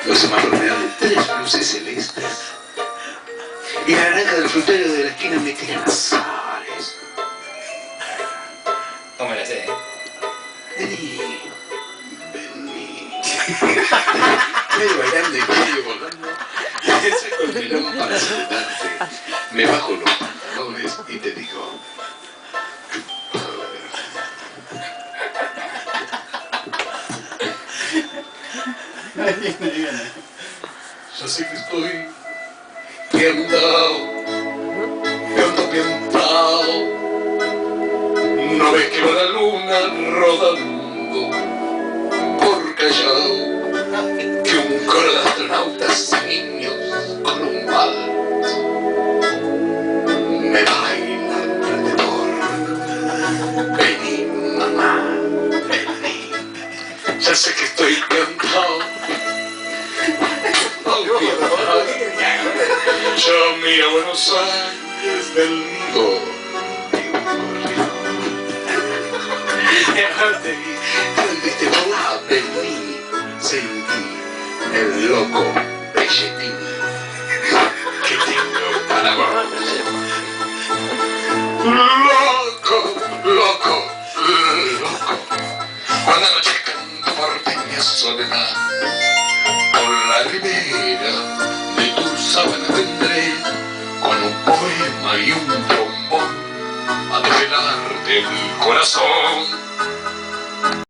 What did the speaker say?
Los semáforos me dan 3 luces celestes. Y la naranja del frutero de la esquina me tira nasales. No me la sé, Vení. Medio bailando y medio volando. Saco el melón para saludarte. Me bajo los pantalones y te digo... Ya sé que estoy piantao, piantao. No ves que va la luna rodando por Callao, que un coro de astronautas y niños con un vals me baila alrededor. Vení, mamá, vení. Ya sé que estoy piantao. Yo miro Buenos Aires del mundo de un corredor. Viste, volá, vení, sentí el loco belletín que tengo para vos. Loco, loco, loco. Cuando anochezca en tu porteña soledad, por la ribera de tu sábana vendré con un poema y un trombón a desvelarte el corazón.